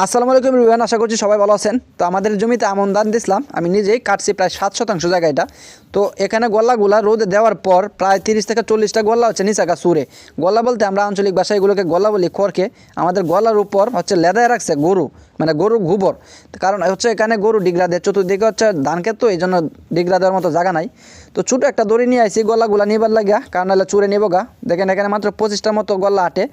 আসসালামু আলাইকুম রিভান, আশা করছি সবাই ভালো আছেন। তো আমাদের জমিতে আমন ধান দিছিলাম, আমি নিজেই কাটছি প্রায় 7 শতাংশ জায়গা এটা। তো এখানে গল্লাগুলা রোদে দেওয়ার পর প্রায় 30 থেকে 40টা গল্লা হচ্ছে নিচাকা সুরে। গল্লা বলতে আমরা আঞ্চলিক ভাষায় এগুলোকে গল্লা বলি, খড়কে। আমাদের গলার উপর হচ্ছে লেদায় রাখছে গরু, মানে গরু গোবর। কারণ হচ্ছে এখানে গরু ডিগরা দেয়, চতুর্দিকে হচ্ছে ধান ক্ষেত, তো এই জন্য ডিগরা দেওয়ার মতো জায়গা নাই। তো ছোটো একটা দড়ি নিয়ে আইসি গল্লাগুলা নিবার লাগিয়া, কারণ হলে চুরে নেবো গা। দেখেন এখানে মাত্র 25টার মতো গল্লা আটে।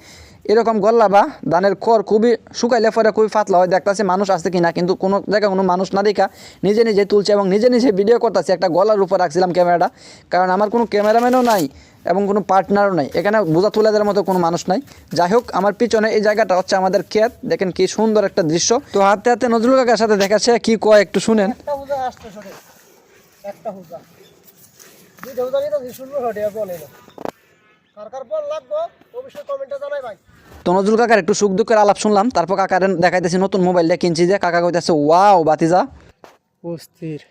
এরকম গল্লা বা ধানের খড় খুবই শুকাইলে পরে খুবই পাতলা হয়, দেখতেছি মানুষ আসছে কিনা, কিন্তু কোনো জায়গায় কোনো মানুষ না দেখা নিজে নিজে তুলছে এবং নিজে নিজে ভিডিও করতেছে। একটা গলার উপর রাখছিলাম ক্যামেরাটা, কারণ আমার কোনো ক্যামেরাম্যানও নাই এবং কোনো পার্টনারও নাই, এখানে বোঝা তুলে দেওয়ার মতো কোনো মানুষ নাই। যাই হোক, আমার পিছনে এই জায়গাটা হচ্ছে আমাদের ক্ষেত, দেখেন কি সুন্দর একটা দৃশ্য। তো হাতে হাতে নজরুল কাকার সাথে দেখাচ্ছে, কি কয় একটু শুনেন। তো নজরুল কাকার একটু সুখ দুঃখের আলাপ শুনলাম, তারপর কাকার দেখাইতেছি নতুন মোবাইলটা কিনছি, যে কাকা কইতেছে ওয়াও বাতিজা অস্থির।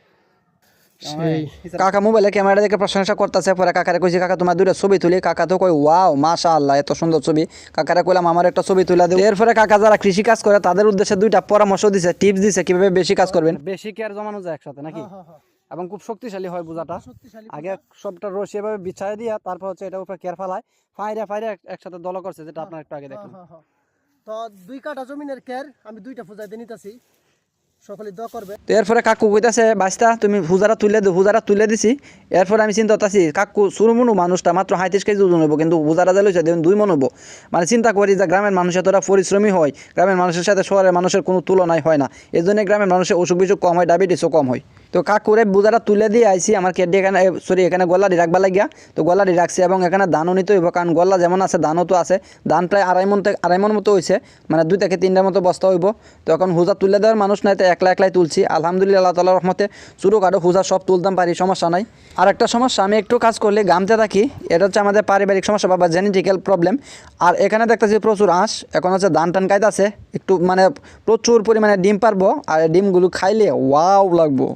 কাকা মোবাইলে ক্যামেরা দেখে প্রশংসা করতেছে, পরে কাকারে কইছি কাকা তোমার দুইটা ছবি তুলি, কাকা তো কই ওয়াও মাশাআল্লাহ এত সুন্দর ছবি। কাকারে কইলাম আমার একটা ছবি তুলে দিও। এরপরে কাকা যারা কৃষি কাজ করে তাদের উদ্দেশ্যে দুইটা পরামর্শ দিছে, টিপস দিছে কিভাবে বেশি কাজ করবেন। বেশি কেয়ার জমানো যায় একসাথে নাকি, এবং খুব শক্তিশালী হয় বোঝাটা। আগে সবটা রশি এভাবে বিছাই দিয়া তারপর হচ্ছে এটা উপরে কেয়ার ফালায়, ফাইরা একসাথে দল করছে, যেটা আপনার একটু আগে দেখলাম। তো 2 কাঠা জমিনের কেয়ার আমি 2টা ফুজাই দিয়ে নিতেছি, সকলে দোয়া করবে। তো এরপরে কাকু কইতাছে বাস্তা তুমি হুজারা তুলে দিছি। এরপরে আমি চিন্তা করতেছি কাকু সুরমুনু মানুষটা মাত্র 35 কেজি ওজন হইব, কিন্তু হুজারা যা লইছে দেখুন 2 মন হইব। মানে চিন্তা করি যে গ্রামের মানুষ এতটা পরিশ্রমী হয়, গ্রামের মানুষের সাথে শহরের মানুষের কোনো তুলনাই হয় না। এই জন্য গ্রামের মানুষের অসুখ বিসুখ কম হয়, ডায়াবেটিসও কম হয়। তো কাকুরে বুজারা তুলে দিয়ে আইসি আমার কেটে এখানে, এখানে গল্লাটি রাখবা লাগিয়া। তো গল্লাটি রাখছি এবং এখানে ধানও নিতে হইব, কারণ গল্লা যেমন আছে ধানও তো আছে। ধান প্রায় আড়াই মন মতো হয়েছে, মানে 2 থেকে 3টার মতো বস্তা হইব। তো এখন হুজা তুলে দেওয়ার মানুষ নাই, তো একলাই তুলছি। আলহামদুলিল্লাহ, আল্লাহ তাআলার রহমতে ছোটোখাটো হুজা সব তুলতাম পারি, সমস্যা নাই। আর একটা সমস্যা, আমি একটু কাজ করলে গামতে থাকি, এটা হচ্ছে আমাদের পারিবারিক সমস্যা বা জেনেটিক্যাল প্রবলেম। আর এখানে দেখতেছি প্রচুর হাঁস, এখন হচ্ছে ধান টান খাইতেছে, একটু মানে প্রচুর পরিমাণে ডিম পারবো, আর ডিমগুলো খাইলে ওয়াও লাগবো।